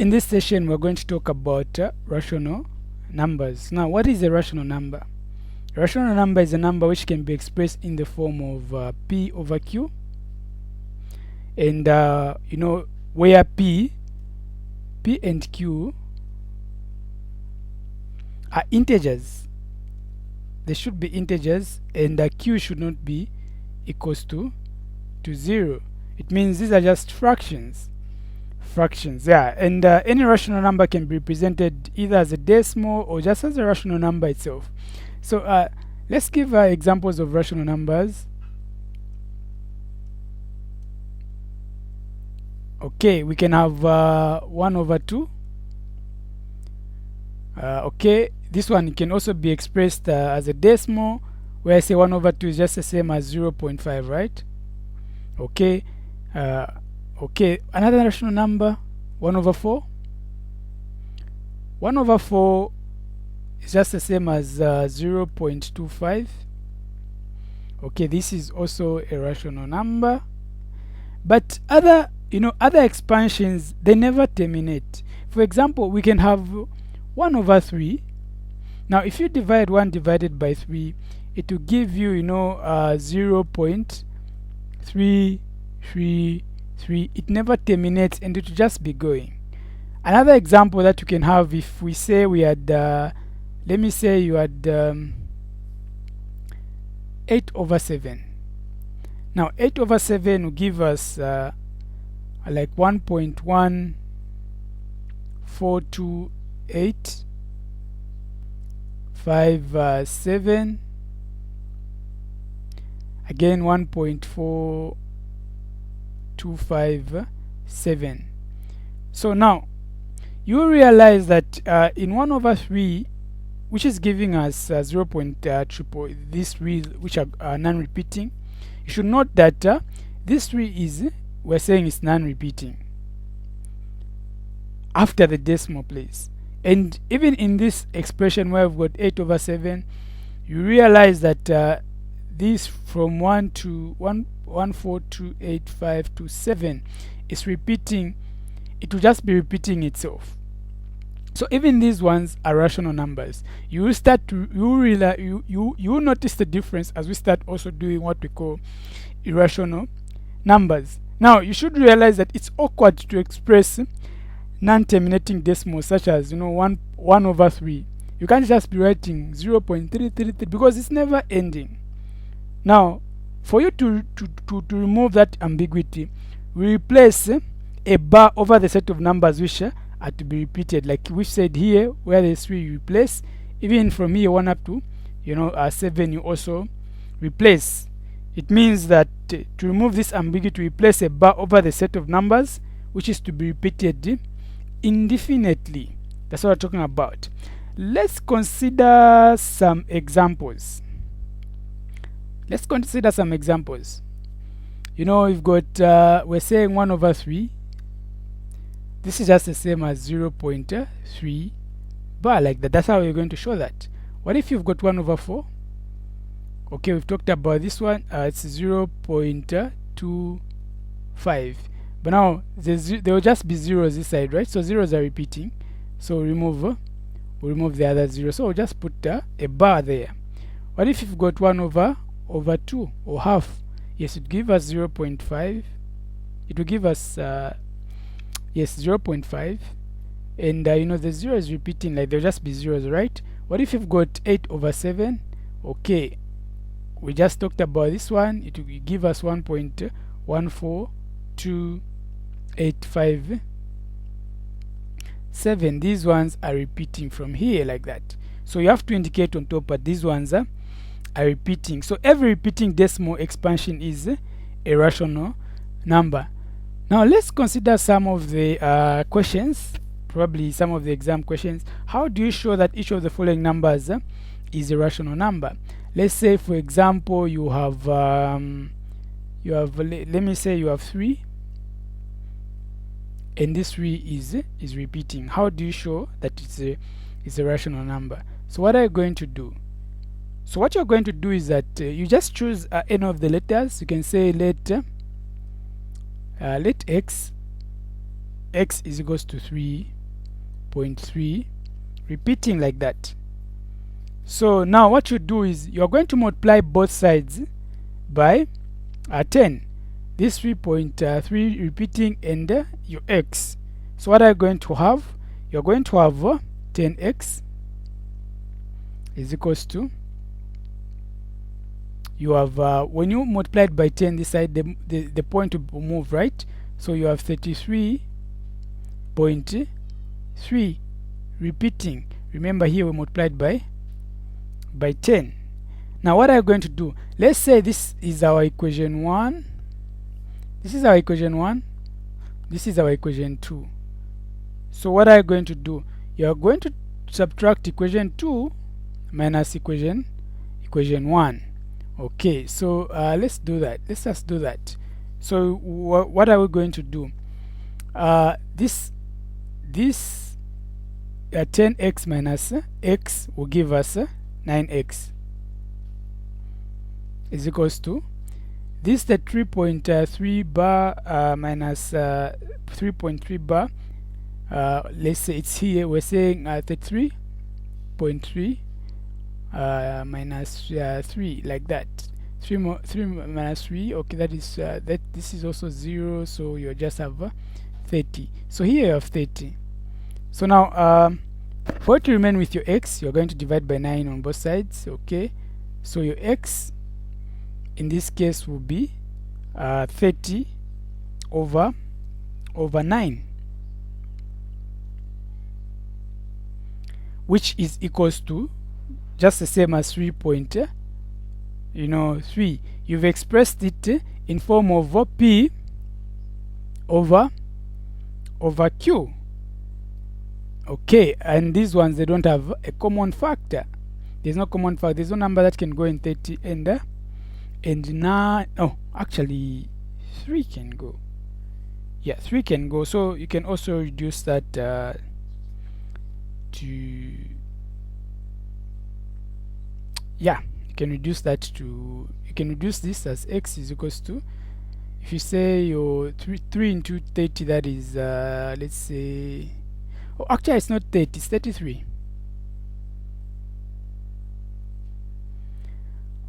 In this session, we're going to talk about rational numbers. Now, what is a rational number? A rational number is a number which can be expressed in the form of P over Q. And, where P and Q are integers. They should be integers, and Q should not be equals to 0. It means these are just fractions. And any rational number can be represented either as a decimal or just as a rational number itself. So let's give examples of rational numbers. Okay, we can have 1 over 2. Okay, this one can also be expressed as a decimal, where I say 1 over 2 is just the same as 0.5, right? Okay. Okay, another rational number, 1 over 4. 1 over 4 is just the same as 0.25. Okay, this is also a rational number. But other expansions, they never terminate. For example, we can have 1 over 3. Now, if you divide 1 divided by 3, it will give you, 0.333. It never terminates, and it will just be going. Another example that you can have, if we say we had let me say you had 8 over 7. Now 8 over 7 will give us like 1.14285 again 1.4257. So now you realize that in 1 over 3, which is giving us 0.3, these 3 which are non-repeating, you should note that this 3 we're saying is non-repeating after the decimal place. And even in this expression where we've got 8 over 7, you realize that this from 1 to 14285 to 7 is repeating. It will just be repeating itself. So even these ones are rational numbers. You will start to you will notice the difference as we start also doing what we call irrational numbers. Now you should realize that it's awkward to express non-terminating decimals such as 1 over 3. You can't just be writing 0.333 because it's never ending. Now, for you to remove that ambiguity, we replace a bar over the set of numbers which are to be repeated, like we said here, where there's 3 you replace. Even from here 1 up to 7 you also replace. It means that to remove this ambiguity, we place a bar over the set of numbers which is to be repeated indefinitely. That's what we're talking about. Let's consider some examples. We've got we're saying 1 over 3. This is just the same as 0.3 bar, like that. That's how we're going to show that. What if you've got 1 over 4? Okay, we've talked about this one. It's 0.25. But now there will just be zeros this side, right? So zeros are repeating. So we'll remove the other 0. So we'll just put a bar there. What if you've got 1 over 2 or half? Yes, it give us 0.5. It will give us 0.5. And the 0 is repeating, like there'll just be zeros, right? What if you've got 8 over 7? Okay, we just talked about this one. It will give us 1.14285. These ones are repeating from here, like that. So you have to indicate on top, but these ones are repeating. So every repeating decimal expansion is a rational number. Now let's consider some of the questions, probably some of the exam questions. How do you show that each of the following numbers is a rational number? Let's say, for example, you have let me say you have 3, and this 3 is repeating. How do you show that it's a rational number? So what are you going to do? So what you're going to do is that you just choose any of the letters. You can say let x x is equals to 3.3, repeating like that. So now what you do is you're going to multiply both sides by 10. This 3.3 repeating and your x. So what are you going to have? You're going to have 10x is equals to, you have when you multiply it by 10 this side, the point will move, right? So you have 33.3 repeating. Remember, here we multiplied by 10. Now what are you going to do? Let's say this is our equation 1, this is our equation 1, this is our equation 2. So what are you going to do? You are going to subtract equation 2 minus equation 1. Okay, so let's do that. Let's just do that. So what are we going to do? This 10x minus x will give us 9x is equals to this, the 3.3 bar minus 3.3 bar. Let's say it's here, we're saying 33.3 minus 3, like that. 3 minus 3, okay, that is that this is also 0, so you just have 30. So here you have 30. So now for it to remain with your x, you're going to divide by 9 on both sides. Okay, so your x in this case will be 30 over 9, which is equals to just the same as 3. You've expressed it in form of p over q. Okay, and these ones, they don't have a common factor. There's no common factor. There's no number that can go in 30 and 9. Oh, actually 3 can go. Yeah, 3 can go. So you can also reduce that to, yeah, you can reduce that to, you can reduce this as x is equals to, if you say your 3 into 30, that is let's say, oh, actually it's not 30, it's 33.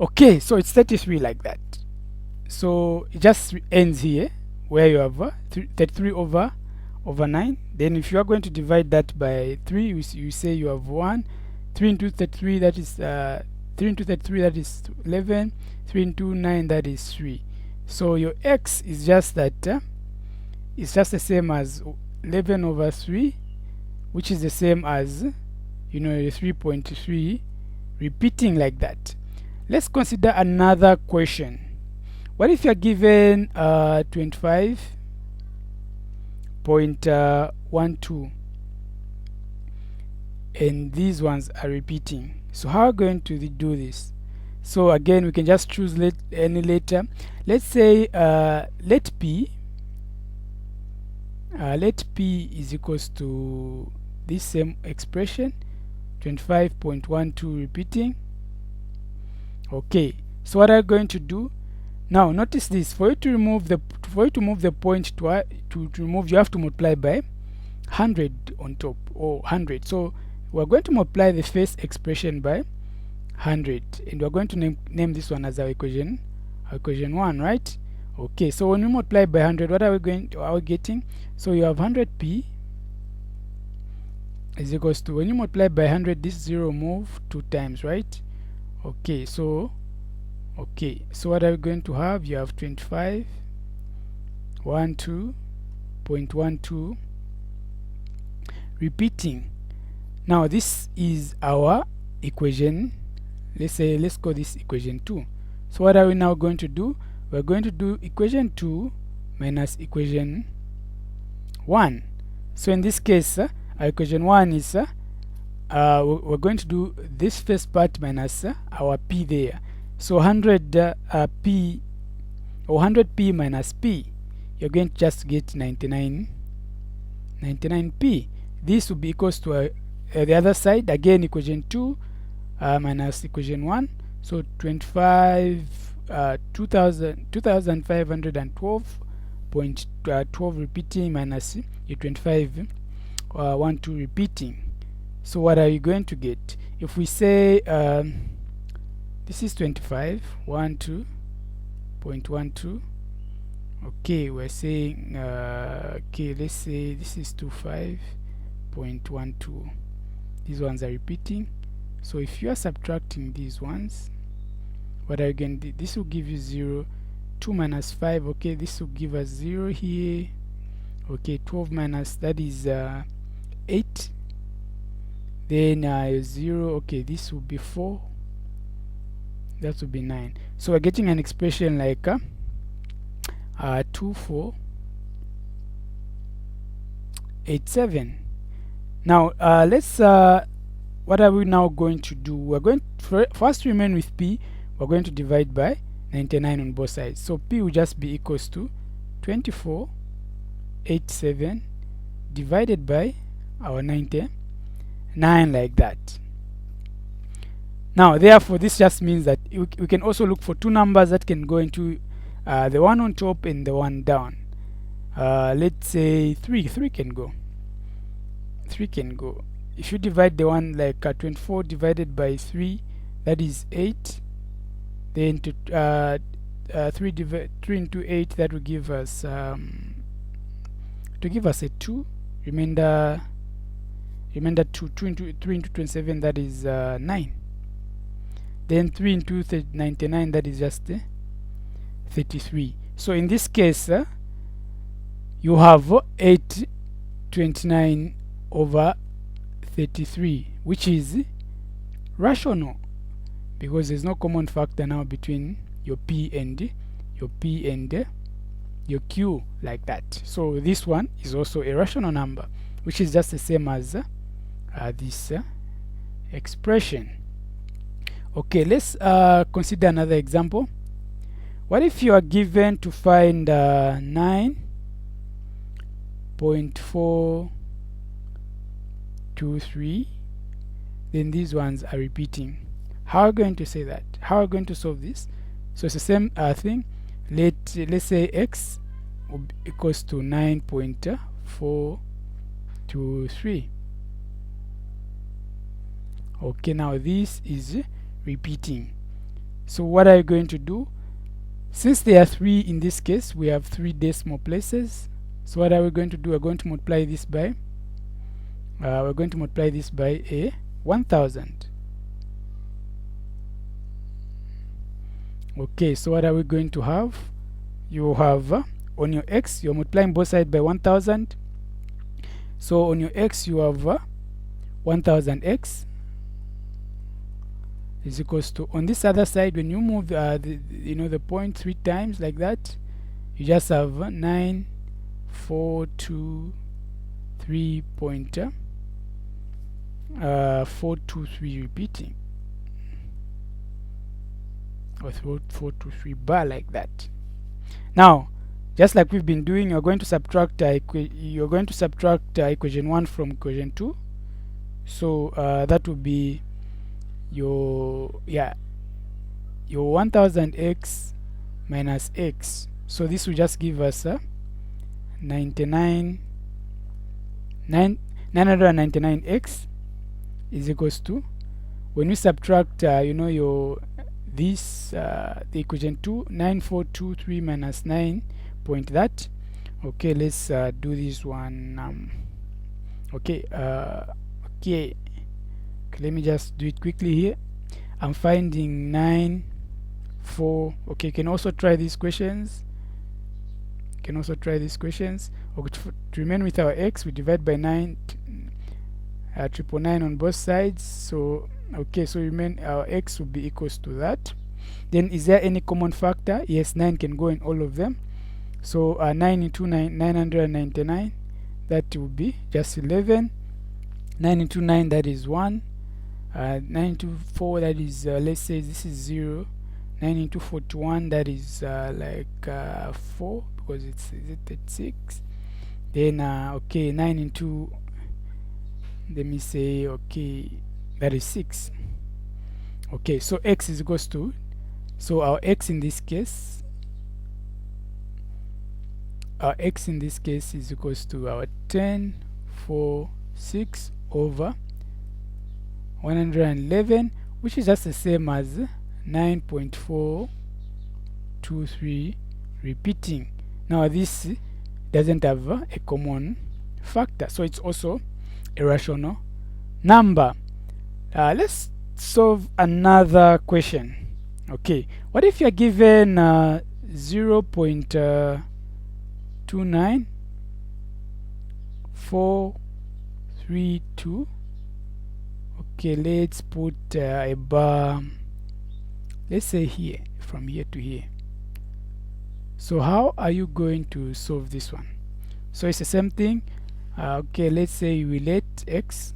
Okay, so it's 33 like that. So it just ends here where you have 33 over 9. Then if you are going to divide that by 3, you say you have 1. 3 into 33, that is 3 into 33, that is 11. 3 into 9, that is 3. So your x is just that, it's just the same as 11 over 3, which is the same as, the 3.3 repeating like that. Let's consider another question. What if you're given 25.12 and these ones are repeating? So how are we going to do this? So again, we can just choose any letter. Let's say let p is equals to this same expression, 25.12 repeating. Okay, so what are you going to do? Now notice this, for you to move the point to remove, you have to multiply by 100 on top, or 100. So we're going to multiply the first expression by 100, and we're going to name this one as our equation 1, right? Okay, so when we multiply by 100, what are we getting? So you have 100p is equals to, when you multiply by 100, this 0 move 2 times, right? Okay, so what are we going to have? You have 25.12 repeating. Now this is our equation. Let's call this equation 2. So what are we now going to do? We're going to do equation 2 minus equation 1. So in this case, our equation 1 is we're going to do this first part minus our p there. So 100 p, or 100p minus p, you're going to just get 99p. This will be equals to the other side, again equation 2 minus equation 1. So 25,512 12 repeating minus your 25 1 2 repeating. So what are you going to get? If we say this is 25 1 2.12, okay, we're saying okay, let's say this is 25.12. these ones are repeating. So if you are subtracting these ones, what are you going to do? This will give you 0. 2 minus 5, okay, this will give us 0 here. Okay, 12 minus, that is 8. Then 0, okay, this will be 4. That will be 9. So we're getting an expression like 2487. Now let's what are we now going to do? We're going to first remain with p. We're going to divide by 99 on both sides. So p will just be equals to 2487 divided by our 99, like that. Now therefore this just means that we can also look for two numbers that can go into the one on top and the one down. Let's say 3 can go. 3 can go. If you divide the one like 24 divided by 3, that is 8. Then to 3 into 8, that will give us a 2. Remainder 2 into 3 into 27, that is 9. Then 3 into 99, that is just 33. So in this case you have 829 over 33, which is rational, because there's no common factor now between your p and your q, like that. So this one is also a rational number, which is just the same as this expression. Okay, let's consider another example. What if you are given to find 9.423, then these ones are repeating? How are we going to say that? How are we going to solve this? So it's the same thing. Let's say x equals to 9.423. Okay, now this is repeating. So what are you going to do? Since there are 3 in this case, we have 3 decimal places. So what are we going to do? We're going to multiply this by a 1000. Okay, so what are we going to have? You have on your x, you're multiplying both sides by 1000. So on your x you have 1000x is equals to, on this other side, when you move the point 3 times like that, you just have 9.423 repeating, or 423 bar, like that. Now just like we've been doing, you're going to subtract equation 1 from equation 2. So that will be your 1000x minus x. So this will just give us 999x is equals to, when we subtract the equation 2, 9423 minus 9 point that. Okay, let's do this one. Okay, let me just do it quickly here. I'm finding 9 4. Okay, you can also try these questions. Okay, to remain with our x, we divide by 999 on both sides. So okay, so remain, our x will be equals to that. Then is there any common factor? Yes, 9 can go in all of them. So 9 into 999, that will be just 11. 9 into 9, that is 1. 9 into 4, that is let's say this is 0. 9 into 41, that is 4, because it's 36. Then okay, 9 into, let me say, okay, that is 6. Okay, so x is equals to, so our x in this case our x in this case is equals to our 1046 over 111, which is just the same as 9.423 repeating. Now this doesn't have a common factor, so it's also a rational number. Let's solve another question. Okay, what if you're given 0.29432? Okay, let's put a bar, let's say here, from here to here. So how are you going to solve this one? So it's the same thing. Okay, let's say we let x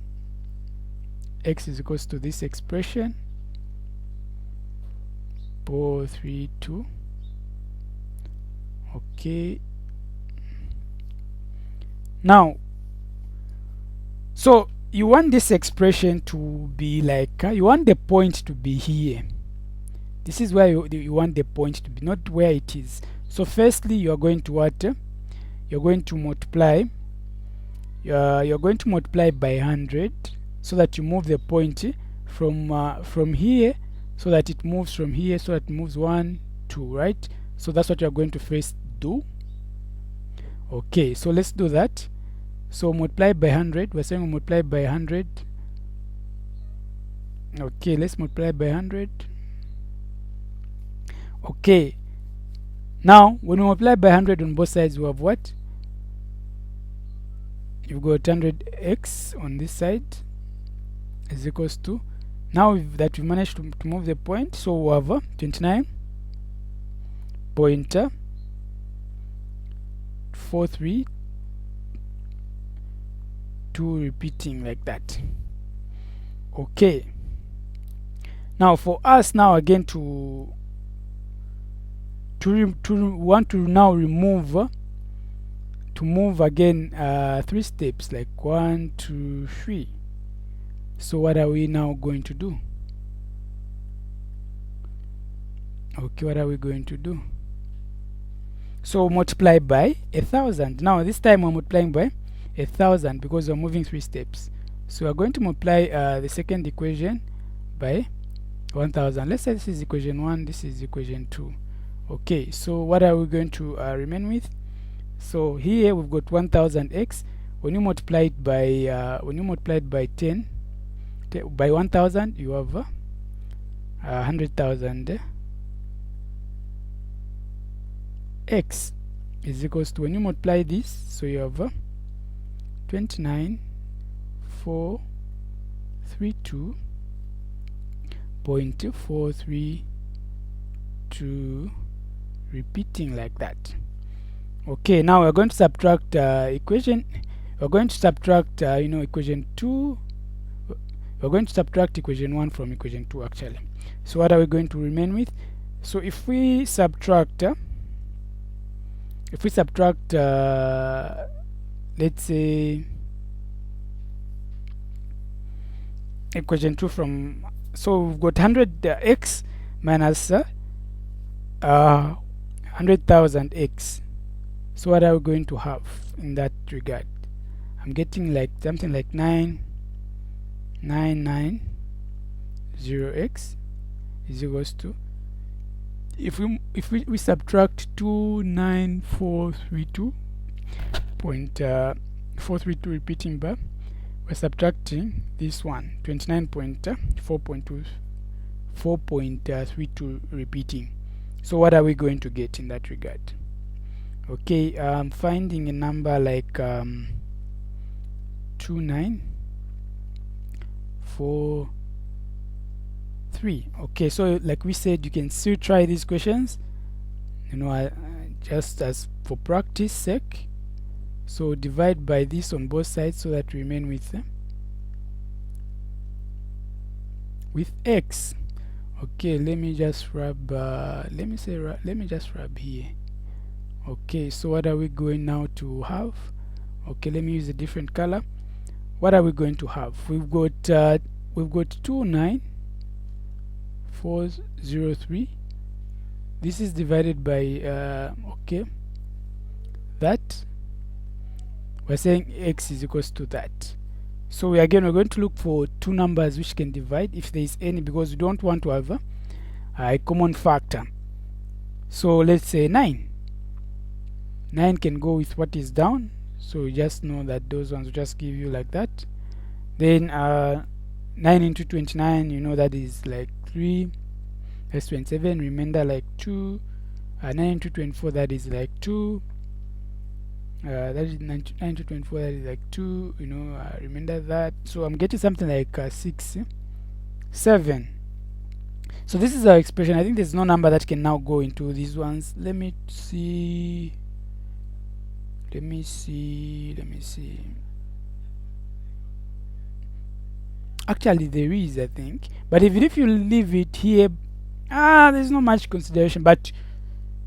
is equals to this expression 432. Okay, now so you want this expression to be like you want the point to be here. This is where you want the point to be, not where it is. So firstly you are going to what? You're going to multiply. You're going to multiply by 100 so that you move the point from here, so that it moves from here, so that it moves 1 2, right? So that's what you're going to first do. Okay, so let's do that. So multiply by 100. We're saying we multiply by 100. Okay, let's multiply by 100. Okay, now when we multiply by 100 on both sides, we have what? You've got 100x on this side is equals to, now that we managed to move the point, so we have 29.432 repeating like that. Okay, now for us now again to want to now remove to move again 3 steps, like 1 2 3. So what are we now going to do? Okay, what are we going to do? So multiply by 1,000. Now this time we're multiplying by 1,000 because we're moving 3 steps. So we're going to multiply the second equation by 1,000. Let's say this is equation 1, this is equation 2. Okay, so what are we going to remain with? So here we've got 1000x. When you multiply it by 10 by 1000, you have 100,000 x is equals to, when you multiply this, so you have 29.432 repeating like that. Okay, now we're going to subtract equation. We're going to subtract equation 2. We're going to subtract equation 1 from equation 2 actually. So what are we going to remain with? So if we subtract let's say equation 2 from, so we've got 100x minus 100,000x. So what are we going to have in that regard? I'm getting like something like 9990x is equals to, if we subtract 29432.432 repeating bar, we're subtracting this one 29.432 repeating. So what are we going to get in that regard? Okay, I'm finding a number like 2943. Okay, so like we said, you can still try these questions, just as for practice sake. So divide by this on both sides so that we remain with x. Okay, let me just rub let me just rub here. Okay, so what are we going now to have? Okay, let me use a different color. What are we going to have? We've got 29403. This is divided by okay, that. We're saying x is equals to that. So we're going to look for two numbers which can divide if there is any, because we don't want to have a common factor. So let's say 9 can go with what is down, so you just know that those ones will just give you like that. Then 9 into 29, you know that is like 3. That's 27, remainder like 2. 9 into 24, that is like 2. That is 9 to 24, that is like 2, you know, remember that. So I'm getting something like 6, 7. So this is our expression. I think there's no number that can now go into these ones. Let me see. Actually there is, I think, but even if you leave it here, there's not much consideration. But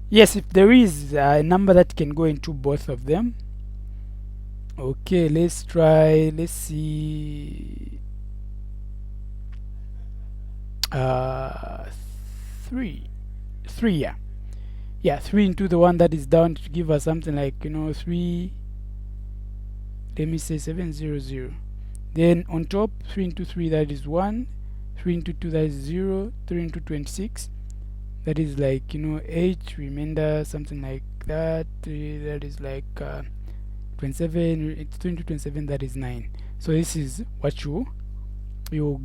yes, if there is a number that can go into both of them. Okay, let's try. Let's see. 3, yeah, 3 into the one that is down to give us something like, you know, 3. Let me say 700. Then on top, 3 into 3, that is 1. 3 into 2, that is 0. 3 into 26, that is like, you know, 8. Remainder something like that. That is like 27. It's 3 into 27, that is 9. So this is what you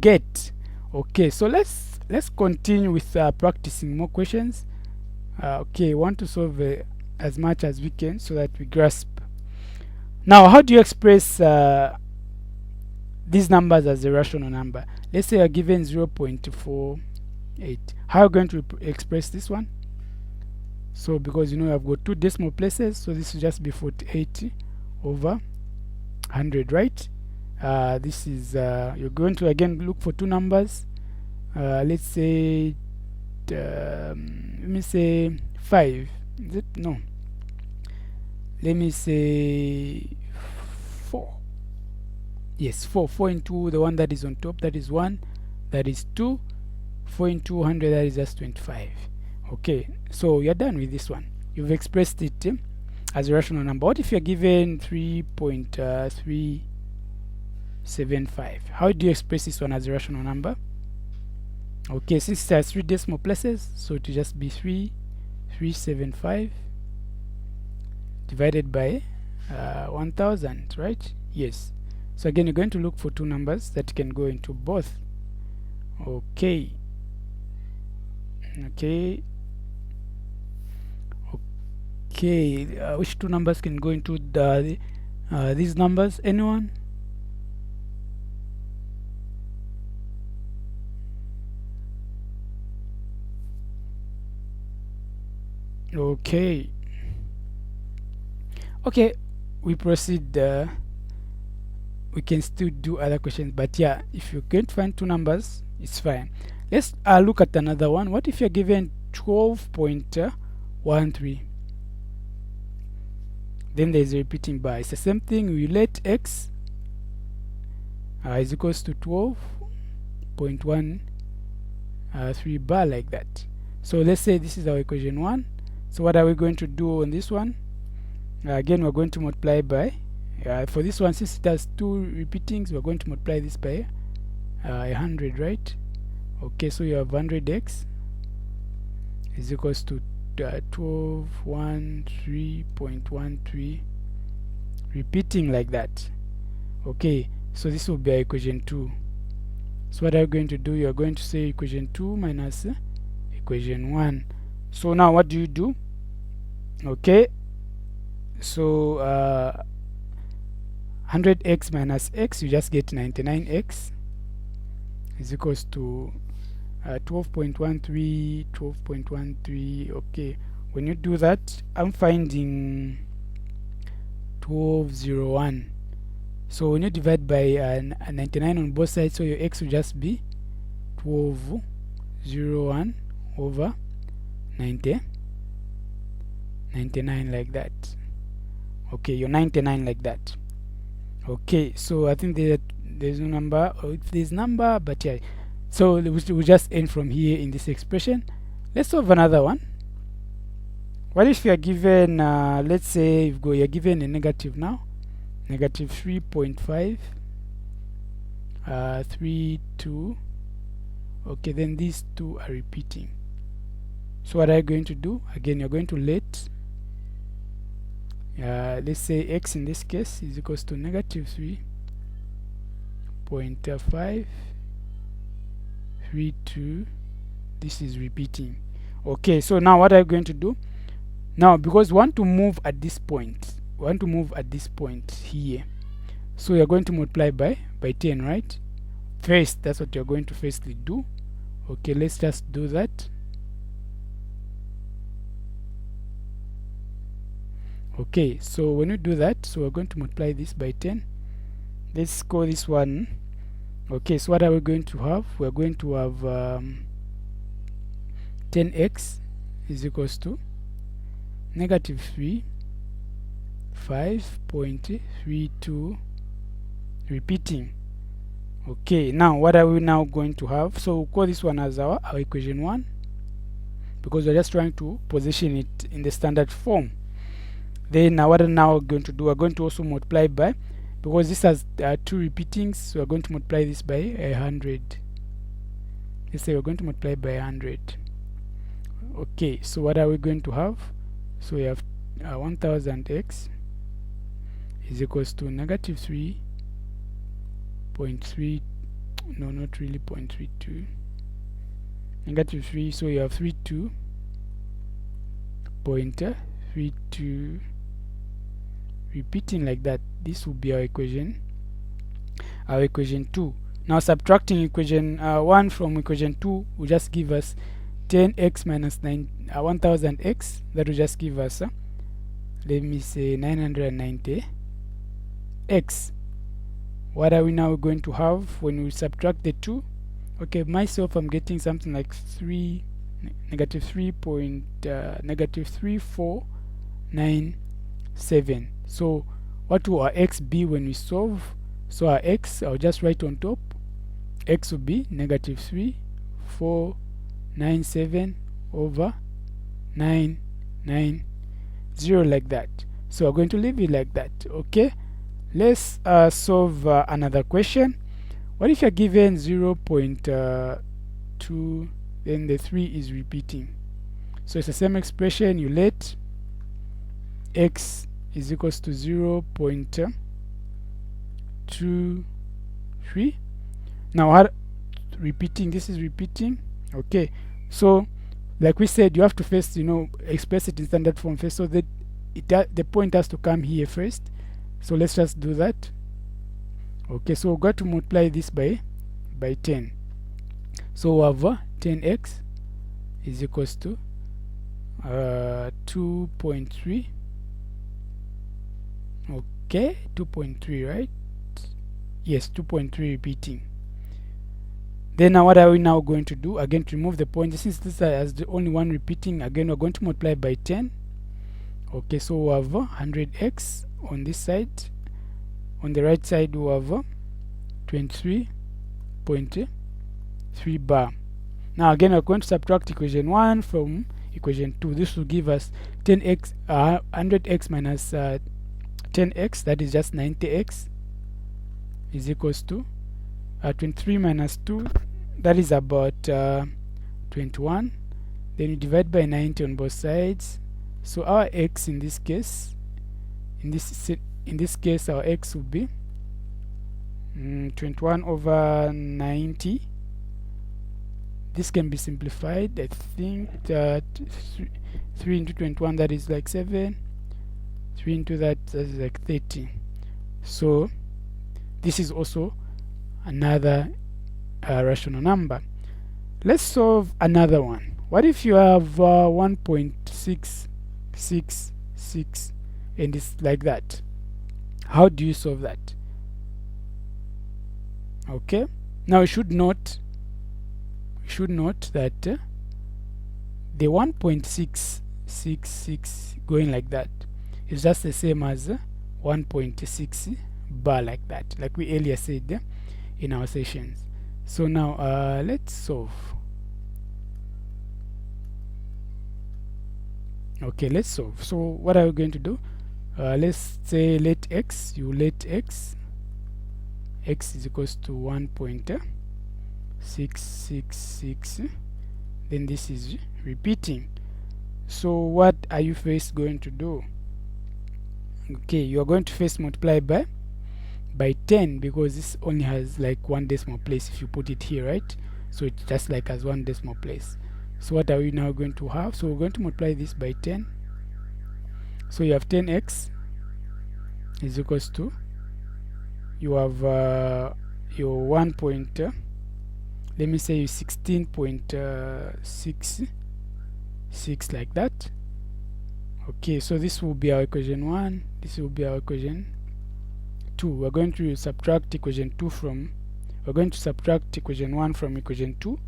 get. Okay, so let's continue with practicing more questions. Okay, want to solve as much as we can so that we grasp. Now, how do you express these numbers as a rational number? Let's say you're given 0.48. How are you going to express this one? So because you know I've got two decimal places, so this will just be 48 over 100, right? This is you're going to again look for two numbers. Let's say let me say 5. Is it? No, let me say 4. Yes, 4 into the one that is on top, that is 1, that is 2. 4 into 100, that is just 25. Okay, so you're done with this one. You've expressed it as a rational number. What if you're given 3.375? How do you express this one as a rational number? Okay, since it has 3 decimal places, so it will just be 375 divided by 1000, right? Yes. So again, you're going to look for two numbers that can go into both. Okay. Which two numbers can go into these numbers? Anyone? Okay, we proceed. We can still do other questions, but yeah, if you can't find two numbers, it's fine. Let's look at another one. What if you're given 12.13? Then there's a repeating bar. It's the same thing. We let x is equals to 12.13 bar, like that. So let's say this is our equation 1. So what are we going to do on this one? Again, we're going to multiply by for this one, since it has 2 repeatings, we're going to multiply this by 100, right? Okay, so you have 100x is equals to 1213.13, repeating like that. Okay, so this will be our equation 2. So what are you going to do? You are going to say equation 2 minus equation 1. So now what do you do? Okay, so 100x minus x, you just get 99x is equals to 12.13. Okay, when you do that, I'm finding 1201. So when you divide by 99 on both sides, so your x will just be 1201 over 99, like that. Okay, you're 99 like that. Okay, so I think there's no number, or if there's number, but yeah, so we'll just end from here in this expression. Let's solve another one. What if you are given, let's say you're given a negative now, negative 3.5, 3, 2. Okay, then these two are repeating. So what are you going to do? Again, you're going to let, let's say x in this case is equals to negative 3.5, 3, 2. This is repeating. Okay, so now what are you going to do? Now, because we want to move at this point, here, so you're going to multiply by 10, right? First, that's what you're going to firstly do. Okay, let's just do that. Okay, so when you do that, so we're going to multiply this by 10. Let's call this one. Okay, so what are we going to have? We're going to have 10x is equals to negative 3, 5.32 repeating. Okay, now what are we now going to have? So we'll call this one as our equation 1, because we're just trying to position it in the standard form. Then now what are now going to do? We're going to also multiply by, because this has 2 repeatings, so we're going to multiply this by 100. Let's say we're going to multiply by 100. Okay, so what are we going to have? So we have 1000x is equals to negative 3.3, no, not really 0.32, negative 3, so you have 32.32 repeating like that. This will be our equation 2. Now subtracting equation 1 from equation 2 will just give us 10x minus 1000x. That will just give us let me say 990x. What are we now going to have when we subtract the 2? Okay, myself I'm getting something like negative 3.3497. So what will our x be when we solve? So our x, I'll just write on top, x will be negative 3.497 over 990, like that. So we're going to leave it like that. Okay, let's solve another question. What if you're given 0.2, then the 3 is repeating? So it's the same expression. You let x is equals to 0.23. now what repeating, this is repeating. Okay, so like we said, you have to first express it in standard form first, so that the point has to come here first. So let's just do that. Okay, so we've got to multiply this by 10. So we have 10x is equals to 2.3. Okay, 2.3, right? Yes, 2.3 repeating. Then now what are we now going to do? Again, to remove the point, since this has the only one repeating, again we're going to multiply by 10. Okay, so we have 100x on this side. On the right side we have 23.3 bar. Now again we're going to subtract equation 1 from equation 2. This will give us 10x 100x minus 10x, that is just 90x, is equals to 23 minus 2, that is about 21. Then you divide by 90 on both sides. So our x in this case, in this case our x will be 21 over 90. This can be simplified. I think that 3 into 21, that is like 7. 3 into that is like 30. So this is also another rational number. Let's solve another one. What if you have 1.666 and it's like that? How do you solve that? Okay, now you should note that the 1.666 going like that is just the same as 1.6 bar, like that, like we earlier said in our sessions. So now let's solve. Okay, let's solve. So what are we going to do? Let's say let x is equals to 1.666, then this is repeating. So what are you first going to do? Okay, you are going to first multiply by 10, because this only has like one decimal place if you put it here, right? So it's just like as one decimal place. So what are we now going to have? So we're going to multiply this by 10. So you have 10x is equals to, you have your 1 point, let me say 16.66, like that. Okay, so this will be our equation 1, this will be our equation 2. We're going to subtract equation 2 from, we're going to subtract equation 1 from equation 2.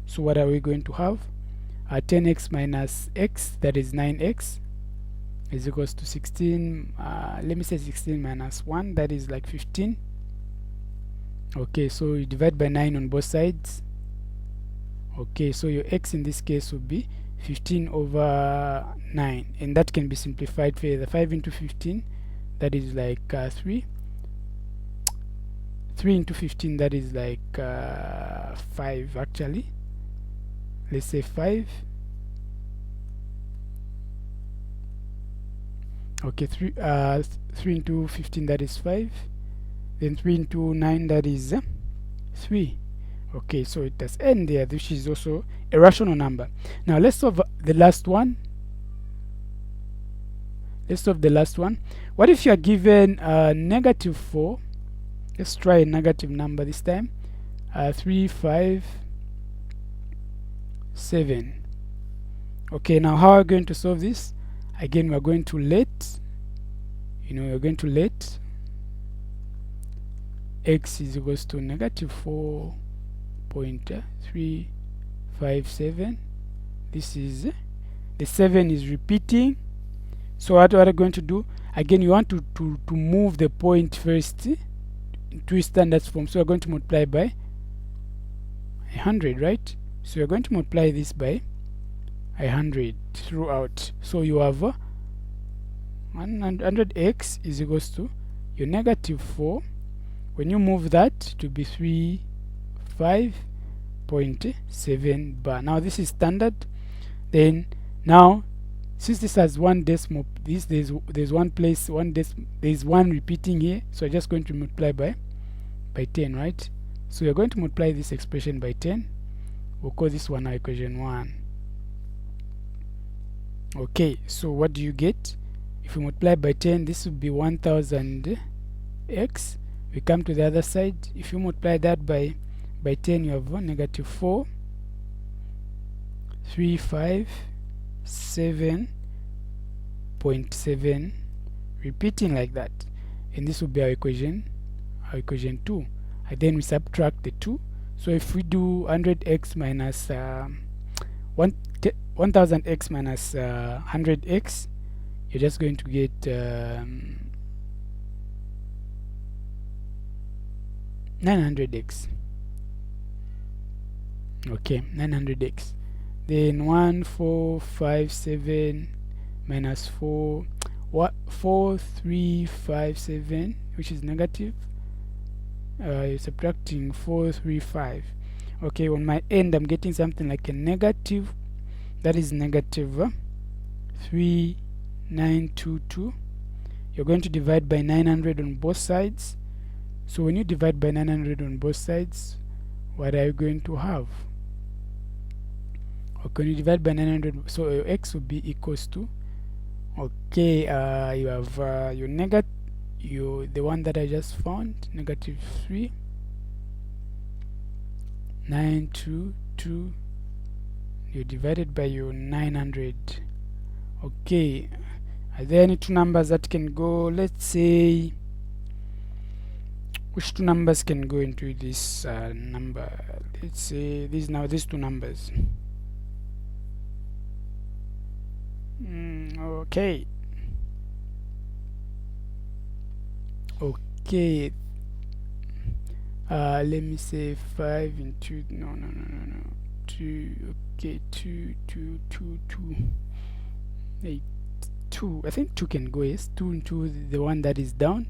So what are we going to have? 10x minus x, that is 9x, is equals to 16, let me say 16 minus 1, that is like 15. Okay, so you divide by 9 on both sides. Okay, so your x in this case would be 15 over 9, and that can be simplified further. 5 into 15, that is like 3. 3 into 15, that is like 5 actually. Let's say 5. Okay, 3 into 15, that is 5. Then 3 into 9, that is 3. Okay, so it does end there, which is also a rational number. Now let's solve the last one. Let's solve the last one. What if you are given negative 4? Let's try a negative number this time. 3, 5, 7. Okay, now how are we going to solve this? Again, we are going to let, we're going to let x is equals to negative 4.357. This is the 7 is repeating. So what are we going to do? Again, you want to move the point first to standard form. So we're going to multiply by 100, right? So we're going to multiply this by 100 throughout. So you have 100x is equals to your negative 4. When you move that to be 5.7 bar. Now this is standard. Then now, since this has one decimal, there's one place, there's one repeating here. So I'm just going to multiply by 10, right? So we're going to multiply this expression by 10. We'll call this one our equation 1. Okay, so what do you get? If you multiply by 10, this would be 1000x. We come to the other side. If you multiply that by 10, you have negative 4.357.7, repeating like that, and this will be our equation 2. And then we subtract the 2. So if we do 100x minus 1000x minus 100x, you're just going to get 900x. Okay, 900x. Then 1457 minus 4357, which is negative. You're subtracting 435. Okay, on my end I'm getting something like a negative, that is negative 3922. You're going to divide by 900 on both sides. So when you divide by 900 on both sides, what are you going to have? Okay, when you divide by 900, so your x will be equals to, okay, you have your negative, the one that I just found, negative 3922, you divided by your 900. Okay, are there any two numbers that can go? Let's say, which two numbers can go into this number? Let's say these two numbers. Okay. Okay. Let me say 5 into no 2. Okay, 2. 8 2, I think 2 can go, yes, 2 into the one that is down,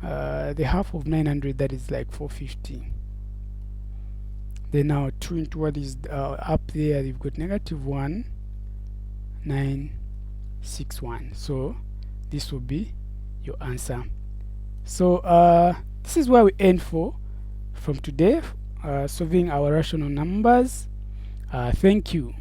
the half of 900, that is like 450. Then now 2 into what is up there, you've got negative 1961. So this will be your answer. So this is where we end for from today, solving our rational numbers. Thank you.